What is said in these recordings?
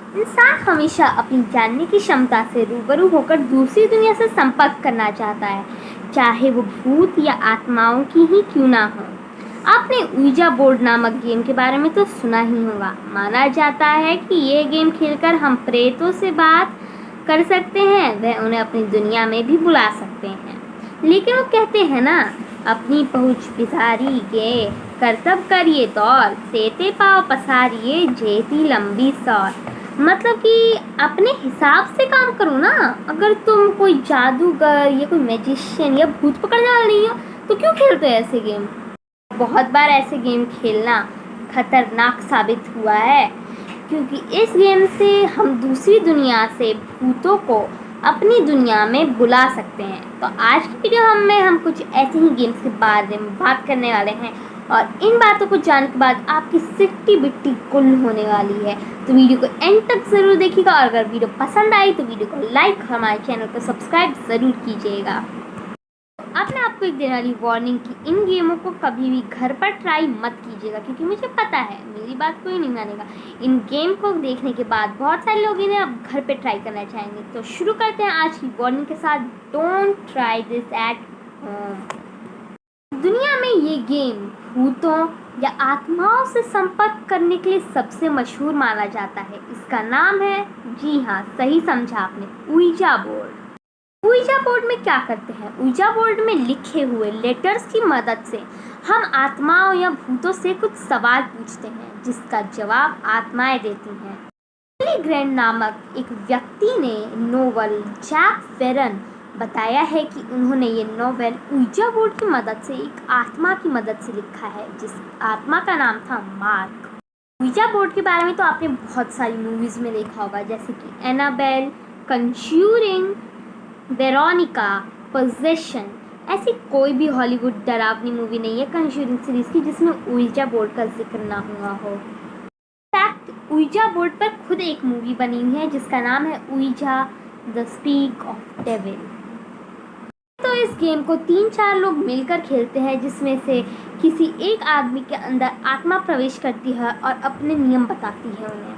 इंसान हमेशा अपनी जानने की क्षमता से रूबरू होकर दूसरी दुनिया से संपर्क करना चाहता है, चाहे वो भूत या आत्माओं की ही क्यों ना हो। आपने ऊजा बोर्ड नामक गेम के बारे में तो सुना ही होगा। माना जाता है कि ये गेम खेलकर हम प्रेतों से बात कर सकते हैं, वह उन्हें अपनी दुनिया में भी बुला सकते हैं। लेकिन वो कहते हैं ना, अपनी पहुँच पिसारी के करतब करिए तौर, तेते पाव पसारिए जेती लंबी सौर। मतलब कि अपने हिसाब से काम करो ना। अगर तुम कोई जादूगर या कोई मैजिशियन या भूत पकड़ने वाला नहीं हो तो क्यों खेलते हो ऐसे गेम। बहुत बार ऐसे गेम खेलना खतरनाक साबित हुआ है, क्योंकि इस गेम से हम दूसरी दुनिया से भूतों को अपनी दुनिया में बुला सकते हैं। तो आज की वीडियो में हम कुछ ऐसे ही गेम्स के बारे में बात करने वाले हैं, और इन बातों को जानने के बाद आपकी सिट्टी बिट्टी कुल होने वाली है। तो वीडियो को एंड तक ज़रूर देखिएगा, और अगर वीडियो पसंद आई तो वीडियो को लाइक, हमारे चैनल को सब्सक्राइब ज़रूर कीजिएगा। अब मैं आपको एक देने वाली वार्निंग कि इन गेमों को कभी भी घर पर ट्राई मत कीजिएगा, क्योंकि मुझे पता है मेरी बात कोई नहीं मानेगा। इन गेम को देखने के बाद बहुत सारे लोग इन्हें अब घर पे ट्राई करना चाहेंगे। तो शुरू करते हैं आज की वार्निंग के साथ। Don't try this at home. दुनिया में ये गेम भूतों या आत्माओं से संपर्क करने के लिए सबसे मशहूर माना जाता है। इसका नाम है, जी हाँ सही समझा आपने, ऊजा बोर्ड। ऊजा बोर्ड में क्या करते हैं? ऊजा बोर्ड में लिखे हुए लेटर्स की मदद से हम आत्माओं या भूतों से कुछ सवाल पूछते हैं, जिसका जवाब आत्माएं देती हैं। बिली ग्रैंड नामक एक व्यक्ति ने नोवेल जैक फेरन बताया है कि उन्होंने ये नोवेल ऊजा बोर्ड की मदद से एक आत्मा की मदद से लिखा है, जिस आत्मा का नाम था मार्क। ऊजा बोर्ड के बारे में तो आपने बहुत सारी मूवीज़ में देखा होगा, जैसे कि एनाबेल, कंज्यूरिंग, वेरोनिका, पोजेशन। ऐसी कोई भी हॉलीवुड डरावनी मूवी नहीं है कंज्यूरिंग सीरीज़ की जिसमें ऊजा बोर्ड का जिक्र ना हुआ हो। फैक्ट, ऊजा बोर्ड पर खुद एक मूवी बनी हुई है जिसका नाम है ऊजा द स्पीक ऑफ डेविल। तो इस गेम को 3-4 लोग मिलकर खेलते हैं, जिसमें से किसी एक आदमी के अंदर आत्मा प्रवेश करती है और अपने नियम बताती है उन्हें।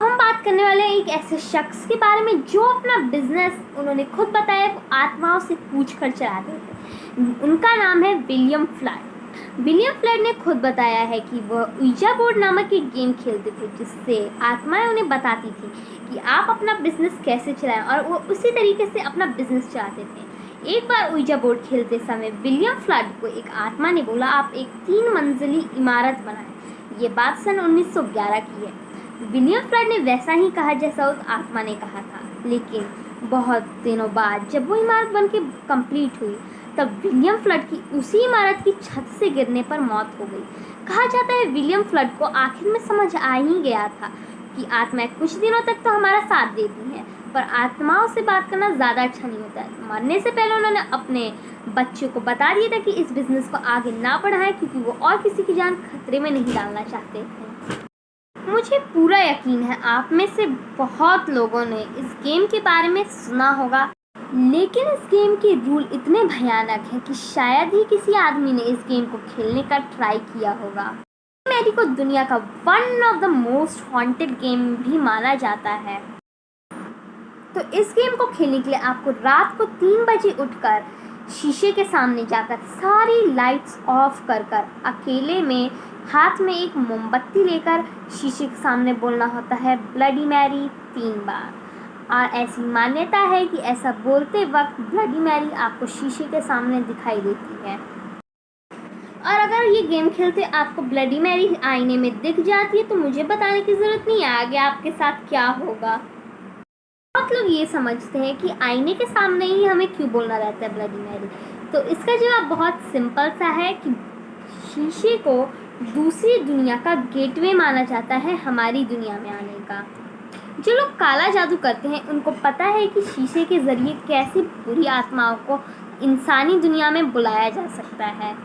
हम बात करने वाले हैं एक ऐसे शख्स के बारे में जो अपना बिजनेस, उन्होंने खुद बताया, वो आत्माओं से पूछ कर चलाते थे। उनका नाम है विलियम फ्लड। विलियम फ्लड ने खुद बताया है कि वह ऊजा बोर्ड नामक एक गेम खेलते थे, जिससे आत्माएं उन्हें बताती थी कि आप अपना बिजनेस कैसे चलाएं, और वो उसी तरीके से अपना बिजनेस चलाते थे। एक बार ऊजा बोर्ड खेलते समय विलियम फ्लड को एक आत्मा ने बोला, आप एक 3 मंजिली इमारत बनाएं। ये बात सन 1911 की है। विलियम फ्लड ने वैसा ही कहा जैसा उस आत्मा ने कहा था, लेकिन बहुत दिनों बाद जब वो इमारत बन के कम्प्लीट हुई, तब विलियम फ्लड की उसी इमारत की छत से गिरने पर मौत हो गई। कहा जाता है विलियम फ्लड को आखिर में समझ आ ही गया था कि आत्माएं कुछ दिनों तक तो हमारा साथ देती हैं, पर आत्माओं से बात करना ज़्यादा अच्छा नहीं होता है। मरने से पहले उन्होंने अपने बच्चों को बता दिया था कि इस बिज़नेस को आगे ना बढ़ाएं, क्योंकि वो और किसी की जान खतरे में नहीं डालना चाहते थे। मुझे पूरा यकीन है आप में से बहुत लोगों ने इस गेम के बारे में सुना होगा, लेकिन इस गेम के रूल इतने भयानक हैं कि शायद ही किसी आदमी ने इस गेम को खेलने का ट्राई किया होगा। मेरी को दुनिया का one of the most haunted game भी माना जाता है। तो इस गेम को खेलने के लिए आपको रात को 3 बजे उठकर शीशे के सामने जाकर सारी लाइट्स ऑफ कर अकेले में हाथ में एक मोमबत्ती लेकर शीशे के सामने बोलना होता है ब्लडी मैरी 3 बार। और ऐसी मान्यता है कि ऐसा बोलते वक्त ब्लडी मैरी आपको शीशे के सामने दिखाई देती है। और अगर ये गेम खेलते आपको ब्लडी मैरी आईने में दिख जाती है तो मुझे बताने की ज़रूरत नहीं है आगे आपके साथ क्या होगा। बहुत लोग ये समझते हैं कि आईने के सामने ही हमें क्यों बोलना रहता है ब्लडी मैरी। तो इसका जवाब बहुत सिंपल सा है कि शीशे को दूसरी दुनिया का गेटवे माना जाता है हमारी दुनिया में आने का। जो लोग काला जादू करते हैं उनको पता है कि शीशे के ज़रिए कैसे बुरी आत्माओं को इंसानी दुनिया में बुलाया जा सकता है।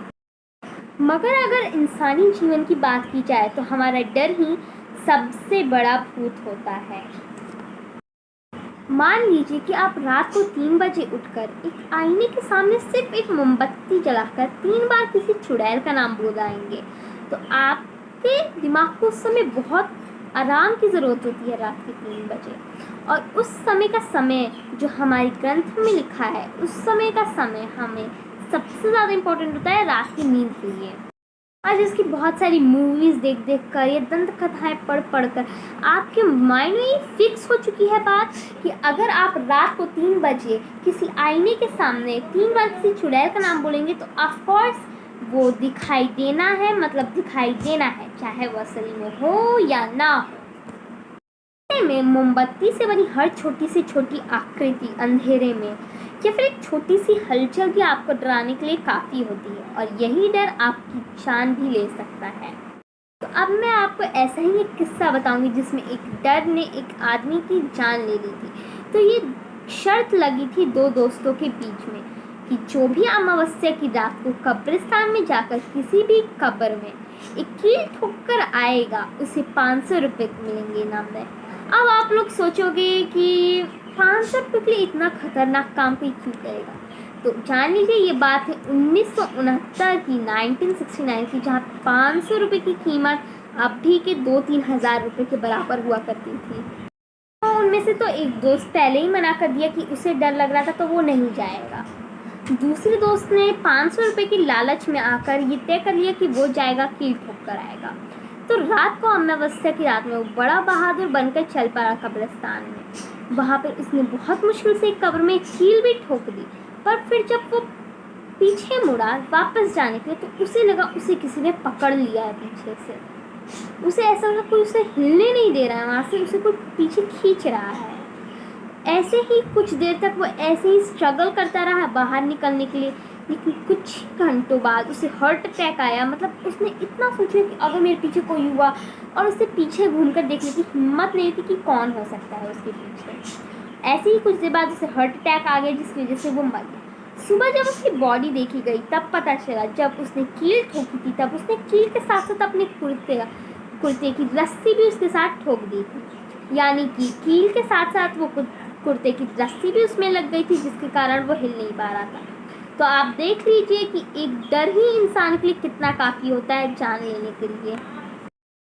मगर अगर इंसानी जीवन की बात की जाए तो हमारा डर ही सबसे बड़ा भूत होता है। मान लीजिए कि आप रात को 3 बजे उठकर एक आईने के सामने सिर्फ एक मोमबत्ती जलाकर 3 बार किसी चुड़ैल का नाम बुलाएंगे, तो आपके दिमाग को उस समय बहुत आराम की ज़रूरत होती है रात के 3 बजे। और उस समय का समय जो हमारे ग्रंथ में लिखा है, उस समय का समय हमें सबसे ज़्यादा इम्पोर्टेंट होता है रात की नींद के लिए। आज इसकी बहुत सारी मूवीज़ देख देख कर, ये दंत कथाएँ पढ़ पढ़ कर आपके माइंड में ये फिक्स हो चुकी है बात कि अगर आप रात को 3 बजे किसी आईने के सामने 3 बार किसी चुड़ैल का नाम बोलेंगे तो ऑफ कोर्स वो दिखाई देना है, मतलब दिखाई देना है, चाहे वो असली में हो या ना हो। में मोमबत्ती से बनी हर छोटी से छोटी आकृति अंधेरे में या फिर एक छोटी सी हलचल भी आपको डराने के लिए काफ़ी होती है, और यही डर आपकी जान भी ले सकता है। तो अब मैं आपको ऐसा ही एक किस्सा बताऊंगी जिसमें एक डर ने एक आदमी की जान ले ली थी। तो ये शर्त लगी थी 2 दोस्तों के बीच में कि जो भी अमावस्या की रात को कब्रिस्तान में जाकर किसी भी कब्र में एक कील ठोक कर आएगा, उसे 500 रुपये मिलेंगे इनाम में। अब आप लोग सोचोगे कि 500 रुपये के लिए इतना खतरनाक काम कोई क्यों करेगा। तो जान लीजिए ये बात है 1969 की, 1969 की, जहाँ 500 रुपये की कीमत अभी के 2-3 हज़ार रुपये के बराबर हुआ करती थी। तो उनमें से तो एक दोस्त पहले ही मना कर दिया कि उसे डर लग रहा था तो वो नहीं जाएगा। दूसरे दोस्त ने 500 रुपये की लालच में आकर ये तय कर लिया कि वो जाएगा, कील ठोक कर आएगा। तो रात को अमावस्या की रात में वो बड़ा बहादुर बनकर चल पड़ा कब्रिस्तान में। वहाँ पर उसने बहुत मुश्किल से एक कब्र में कील भी ठोक दी, पर फिर जब वो पीछे मुड़ा वापस जाने के लिए तो उसे लगा उसे किसी ने पकड़ लिया है पीछे से। उसे ऐसा लगा कोई उसे हिलने नहीं दे रहा है, वहाँ से उसे कोई पीछे खींच रहा है। ऐसे ही कुछ देर तक वो ऐसे ही स्ट्रगल करता रहा बाहर निकलने के लिए, लेकिन कुछ घंटों बाद उसे हार्ट अटैक आया। मतलब उसने इतना सोचा कि अगर मेरे पीछे कोई हुआ, और उसे पीछे घूमकर देखने की हिम्मत नहीं थी कि कौन हो सकता है उसके पीछे। ऐसे ही कुछ देर बाद उसे हार्ट अटैक आ गया, जिसकी वजह से वो मर गया। सुबह जब उसकी बॉडी देखी गई तब पता चला जब उसने कील ठोकी थी तब उसने कील के साथ साथ अपने कुर्ते की रस्सी भी उसके साथ ठोक दी थी, यानी कि कील के साथ साथ वो कुर्ते की रस्सी भी उसमें लग गई थी, जिसके कारण वो हिल नहीं पा रहा था। तो आप देख लीजिए कि एक डर ही इंसान के लिए कितना काफ़ी होता है जान लेने के लिए।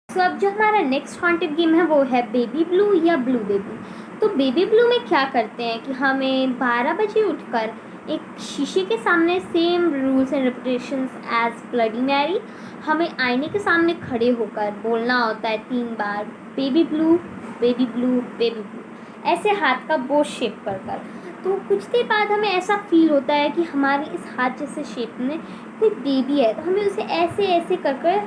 तो अब जो हमारा नेक्स्ट हॉन्टेड गेम है वो है बेबी ब्लू या ब्लू बेबी। तो बेबी ब्लू में क्या करते हैं कि हमें 12 बजे उठकर एक शीशे के सामने, same rules and reputations as bloody Mary, हमें आईने के सामने खड़े होकर बोलना होता है 3 बार baby blue baby blue baby blue, ऐसे हाथ का बो शेप कर। तो कुछ देर बाद हमें ऐसा फील होता है कि हमारे इस हाथ जैसे शेप में कोई बेबी है, तो हमें उसे ऐसे ऐसे कर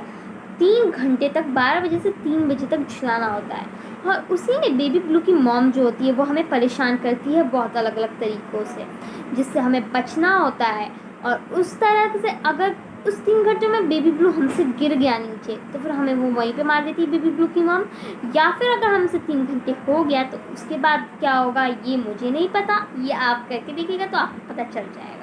3 घंटे तक 12 बजे से 3 बजे तक झुलाना होता है। और उसी में बेबी ब्लू की मॉम जो होती है वो हमें परेशान करती है बहुत अलग अलग तरीक़ों से, जिससे हमें बचना होता है। और उस तरह से अगर उस 3 घंटे में बेबी ब्लू हमसे गिर गया नीचे तो फिर हमें वो वहीं पे मार देती है बेबी ब्लू की मॉम। या फिर अगर हमसे 3 घंटे हो गया तो उसके बाद क्या होगा ये मुझे नहीं पता, ये आप करके देखिएगा तो आपको पता चल जाएगा।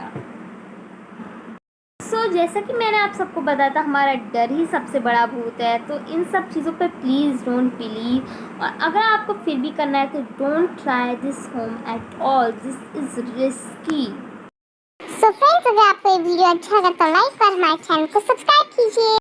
जैसा कि मैंने आप सबको बताया था हमारा डर ही सबसे बड़ा भूत है, तो इन सब चीज़ों पर प्लीज़ डोंट बिलीव। और अगर आपको फिर भी करना है तो don't try this home at all, this is risky. So friends, अगर आपको ये वीडियो अच्छा लगा तो लाइक और हमारे चैनल को सब्सक्राइब कीजिए।